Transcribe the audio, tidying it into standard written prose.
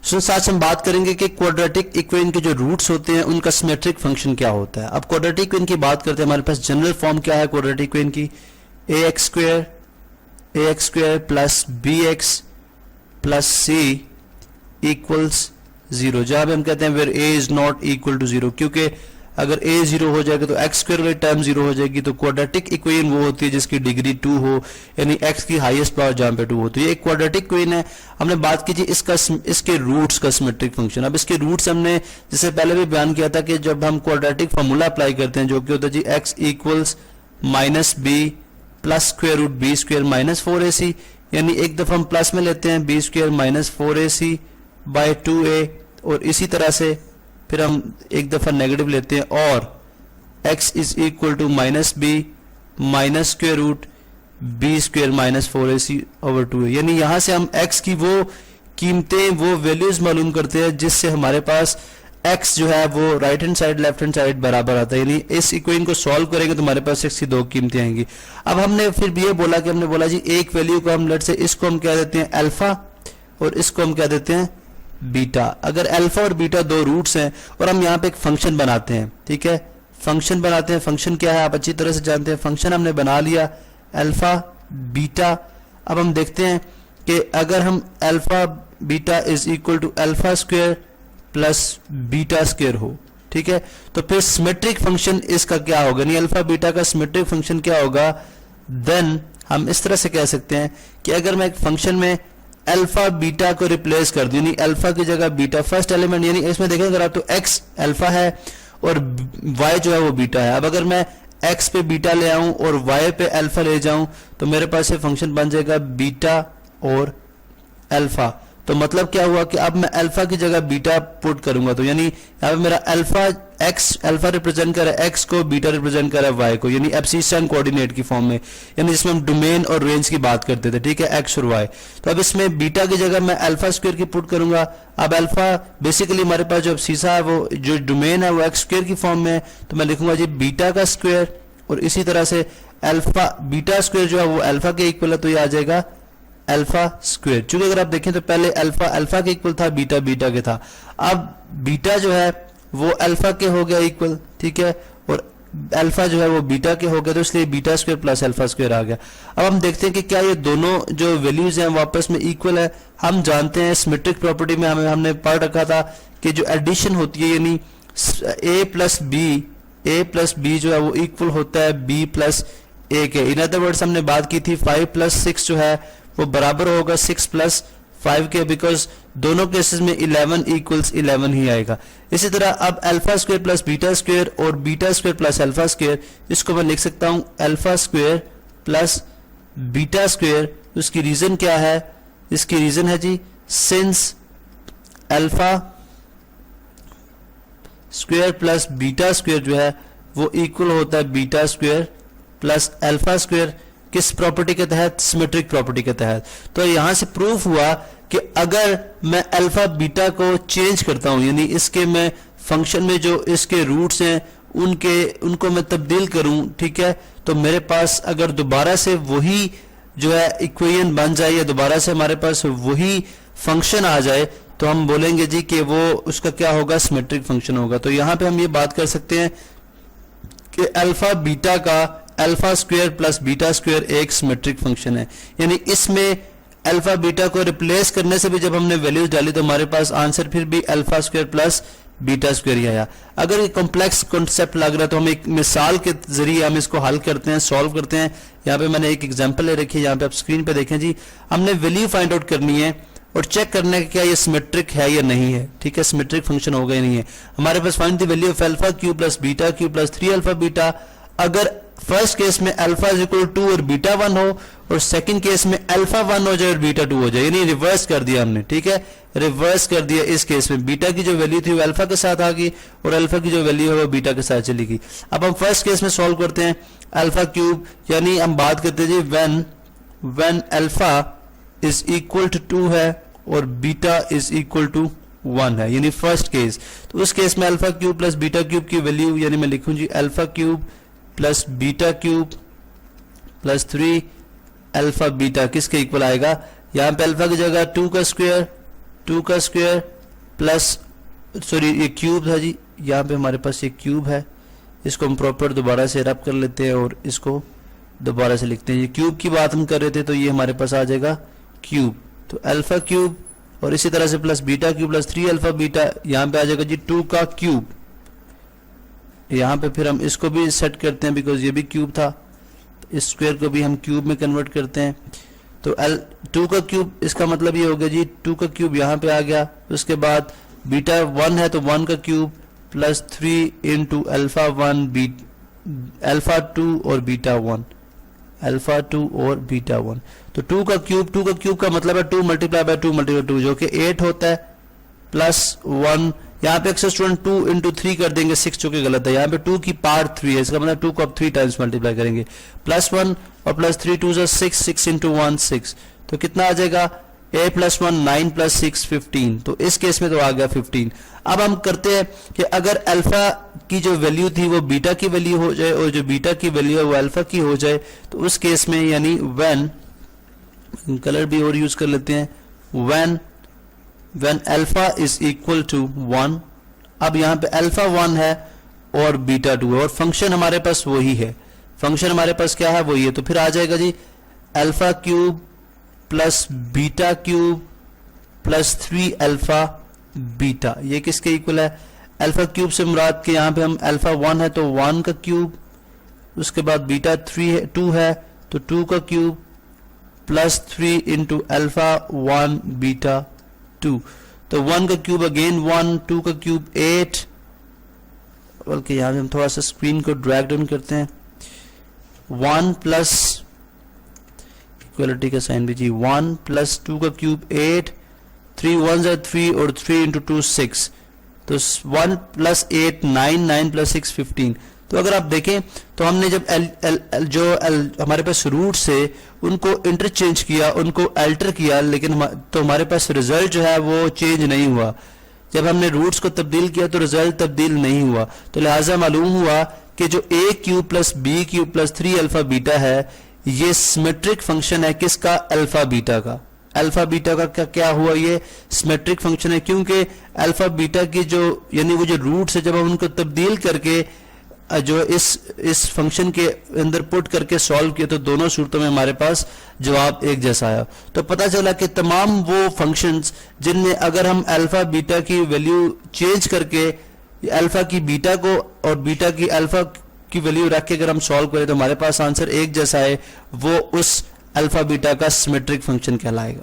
Students आज हम बात करेंगे कि क्वाड्रेटिक इक्वेशन के जो रूट्स होते हैं उनका सिमेट्रिक फंक्शन क्या होता है। अब क्वाड्रेटिक इक्वेशन की बात करते हैं, हमारे पास जनरल फॉर्म क्या है क्वाड्रेटिक इक्वेशन की, ax square plus bx plus c equals 0, जहां पे हम कहते हैं where a is not equal to 0, क्योंकि अगर a 0 हो जाएगा तो x स्क्वायर वाली टर्म 0 हो जाएगी। तो क्वाड्रेटिक इक्वेशन वो होती है जिसकी डिग्री 2 हो, यानी x की हाईएस्ट पावर जहां पे 2 हो। तो ये एक क्वाड्रेटिक इक्वेशन है। हमने बात की थी इसके रूट्स का सिमेट्रिक फंक्शन। अब इसके रूट्स हमने जैसे पहले भी बयान किया था कि जब हम क्वाड्रेटिक फार्मूला अप्लाई करते हैं जो कि होता है जी x equals minus b plus square root b square minus 4ac, यानी एक दफा हम प्लस में लेते हैं B square minus 4ac bye 2a, और इसी तरह से फिर हम एक दफा नेगेटिव लेते हैं और x is equal to minus b minus square root b square minus 4ac over 2a, यानी यहां से हम x की वो कीमतें वो वैल्यूज मालूम करते हैं जिससे हमारे पास x जो है वो right hand side left hand side बराबर आता है। यानी इस इक्वेशन को सॉल्व करेंगे तो हमारे पास x की दो कीमतें आएंगी। अब हमने फिर भी ये बोला कि हमने बोला जी एक वैल्यू को हम लेट से इसको हम क्या देते हैं अल्फा और इसको हम क्या देते हैं बीटा। अगर अल्फा और बीटा दो रूट्स हैं और हम यहाँ पे एक फंक्शन बनाते हैं, ठीक है, फंक्शन बनाते हैं। फंक्शन क्या है आप अच्छी तरह से जानते हैं। फंक्शन हमने बना लिया अल्फा बीटा। अब हम देखते हैं कि अगर हम alpha beta is equal to alpha square plus beta square हो, ठीक है, तो फिर सिमेट्रिक फंक्शन इसका क्या होगा, यानी अल्फा बीटा का सिमेट्रिक फंक्शन क्या होगा। देन हम इस तरह से कह सकते हैं कि अगर मैं एक फंक्शन में अल्फा बीटा को रिप्लेस कर दूं, यानी अल्फा की जगह बीटा फर्स्ट एलिमेंट, यानी इसमें देखें अगर आप तो x अल्फा है और y जो है वो बीटा है। अब अगर मैं x पे बीटा ले आऊं और y पे अल्फा ले जाऊं तो मेरे पास ये फंक्शन बन जाएगा बीटा और अल्फा। तो मतलब क्या हुआ कि अब मैं अल्फा की जगह बीटा पुट करूंगा, तो यानी यहाँ पे मेरा अल्फा x अल्फा रिप्रेजेंट कर रहा है x को, बीटा रिप्रेजेंट कर रहा है y को, यानी एब्सिस्टन कोऑर्डिनेट की फॉर्म में, यानी जिसमें हम डोमेन और रेंज की बात करते थे, ठीक है, x और y। तो अब इसमें बीटा की जगह मैं अल्फा स्क्वायर की पुट करूंगा। अब अल्फा बेसिकली हमारे पास जो एब्सिसा है वो जो डोमेन है वो x स्क्वायर की फॉर्म में है, तो मैं लिखूंगा जी बीटा का स्क्वायर, और इसी तरह से अल्फा बीटा स्क्वायर जो है वो अल्फा के इक्वल है, तो ये आ जाएगा अल्फा स्क्वायर। चूंकि अगर आप देखें तो पहले अल्फा अल्फा के इक्वल था, बीटा बीटा के था, अब बीटा जो है वो अल्फा के हो गया इक्वल, ठीक है, और अल्फा जो है वो बीटा के हो गया, तो इसलिए beta square plus alpha square आ गया। अब हम देखते हैं कि क्या ये दोनों जो वैल्यूज हैं वापस में इक्वल है। हम जानते हैं सिमेट्रिक प्रॉपर्टी में हमने पढ़ रखा था कि जो एडिशन होती है, यानी a प्लस बी जो है वो इक्वल होता है b प्लस a के। इन अदर वर्ड्स हमने बात की थी 5 प्लस 6 जो है वो बराबर होगा 6 प्लस 5 के, बिकॉज दोनों केसेस में 11 इक्वल्स 11 ही आएगा। इसी तरह अब alpha square plus beta square और beta square plus alpha square, इसको मैं लिख सकता हूं alpha square plus beta square. उसकी रीजन क्या है, इसकी रीजन है जी since alpha square plus beta square जो है वो इक्वल होता है beta square plus alpha square. किस प्रॉपर्टी के तहत, सिमेट्रिक प्रॉपर्टी के तहत। तो यहां से प्रूफ हुआ कि अगर मैं अल्फा बीटा को चेंज करता हूं, यानी इसके मैं फंक्शन में जो इसके रूट्स हैं उनको मैं तब्दील करूं, ठीक है, तो मेरे पास अगर दोबारा से वही जो है इक्वेशन बन जाए या दोबारा से हमारे पास वही फंक्शन आ जाए तो हम बोलेंगे जी कि वो उसका क्या होगा, सिमेट्रिक फंक्शन होगा। तो यहां पे हम ये बात कर सकते हैं कि अल्फा बीटा का alpha square plus beta square एक सिमेट्रिक फंक्शन है, यानी इसमें अल्फा बीटा को रिप्लेस करने से भी जब हमने वैल्यूज डाली तो हमारे पास आंसर फिर भी alpha square plus beta square ही आया। अगर ये कॉम्प्लेक्स कॉन्सेप्ट लग रहा है तो हम एक मिसाल के जरिए हम इसको हल करते हैं, सॉल्व करते हैं। यहाँ पे मैंने एक एग्जांपल ले रखी है, यहाँ पे आप स्क्रीन पे देखें जी, हमने वैल्यू फाइंड आउट करनी है और चेक करना है कि क्या ये सिमेट्रिक है या नहीं है, ठीक है, सिमेट्रिक फंक्शन होगा या नहीं है। हमारे पास find the value of alpha cube plus beta cube plus 3 alpha beta. अगर फर्स्ट केस में अल्फा इज इक्वल 2 और बीटा 1 हो और सेकंड केस में अल्फा 1 हो जाए और बीटा 2 हो जाए, यानी रिवर्स कर दिया हमने, ठीक है, रिवर्स कर दिया। इस केस में बीटा की जो वैल्यू थी वो अल्फा के साथ आ गई और अल्फा की जो वैल्यू है वो बीटा के साथ चली गई। अब हम फर्स्ट केस में सॉल्व करते हैं अल्फा क्यूब, यानी हम बात करते हैं जी when alpha is equal to 2 है और बीटा इज इक्वल टू 1 है, यानी फर्स्ट केस। तो उस केस में alpha cube plus beta cube की वैल्यू, यानी मैं लिखूं जी alpha cube plus beta cube plus 3 alpha beta किसके इक्वल आएगा, यहां पे अल्फा की जगह 2 का स्क्वायर प्लस सॉरी ये क्यूब था जी, यहाँ पे हमारे पास ये क्यूब है, इसको हम प्रॉपर दोबारा से रब कर लेते हैं और इसको दोबारा से लिखते हैं। ये क्यूब की बात हम कर रहे थे तो ये हमारे पास आ जाएगा क्यूब, तो अल्फा क्यूब और इसी तरह से plus beta cube plus 3 alpha beta, यहाँ पे आ जाएगा जी 2 का क्यूब। यहाँ पे फिर हम इसको भी सेट करते हैं बिकॉज ये भी क्यूब था, इस स्क्वायर को भी हम क्यूब में कन्वर्ट करते हैं। तो 2 का क्यूब, इसका मतलब ये हो गया जी 2 का क्यूब यहाँ पे आ गया। उसके बाद बीटा 1 है तो 1 का cube plus 3 into alpha 1 alpha 2 और बीटा 1, अल्फा 2 और बीटा 1। तो 2 का क्यूब का मतलब है 2 मल्टीप्लाई बाय 2 मल्टीप्लाई 2 जो कि 8 होता है, प्लस 1, यहाँ पे अक्सर स्टूडेंट 2 इंटू 3 कर देंगे 6 जो कि गलत है, यहाँ पे 2 की पावर 3 है, इसका मतलब 2 को अब 3 टाइम्स मल्टीप्लाई करेंगे, प्लस 1 और प्लस 3 2 6, 6 इंटू 1 6, तो कितना आ जाएगा a प्लस 1 9 प्लस 6 15। तो इस केस में तो आ गया 15। अब हम करते हैं कि अगर अल्फा की जो वैल्यू थी वो बीटा की वैल्यू हो जाए और जो बीटा की वैल्यू है वो अल्फा की हो जाए, तो उस केस में यानी व्हेन, कलर भी और यूज कर लेते हैं, when alpha is equal to 1। अब यहाँ पे अल्फा 1 है और बीटा 2 है और फंक्शन हमारे पास वही है, फंक्शन हमारे पास क्या है वही है, तो फिर आ जाएगा जी alpha cube plus beta cube plus 3 alpha beta, ये किसके इक्वल है, अल्फा क्यूब से मुराद के यहाँ पे हम अल्फा 1 है तो 1 का क्यूब, उसके बाद बीटा 2 है तो 2 का cube plus 3 into alpha 1 beta 2, तो 1 का क्यूब अगेन 1, 2 का क्यूब 8, बल्कि यहाँ पे हम थोड़ा सा स्क्रीन को ड्रैग डाउन करते हैं, 1 प्लस इक्वलिटी का साइन भी जी, 1 प्लस 2 का क्यूब 8, 3 1 are 3 और 3 इंटू 2 6, तो 1 प्लस 8 9, 9 प्लस 6 15। तो अगर आप देखें तो हमने जब हमारे पास रूट से उनको इंटरचेंज किया, उनको अल्टर किया, लेकिन तो हमारे पास रिजल्ट जो है वो चेंज नहीं हुआ। जब हमने रूट्स को तब्दील किया तो रिजल्ट तब्दील नहीं हुआ, तो लिहाजा मालूम हुआ कि जो a cube plus b cube plus 3 alpha beta है ये सिमेट्रिक फंक्शन है किसका, अल्फा बीटा का। अल्फा बीटा का क्या हुआ, ये सिमेट्रिक फंक्शन है क्योंकि अल्फा बीटा की जो यानी वो जो रूट्स है जब हम उनको तब्दील करके जो इस फंक्शन के अंदर पुट करके सॉल्व किया तो दोनों सूरतों में हमारे पास जवाब एक जैसा आया। तो पता चला कि तमाम वो फंक्शंस जिनमें अगर हम अल्फा बीटा की वैल्यू चेंज करके अल्फा की बीटा को और बीटा की अल्फा की वैल्यू रख के अगर हम सॉल्व करें तो हमारे पास आंसर एक जैसा है, वो उस अल्फा बीटा का सिमेट्रिक फंक्शन कहलाएगा।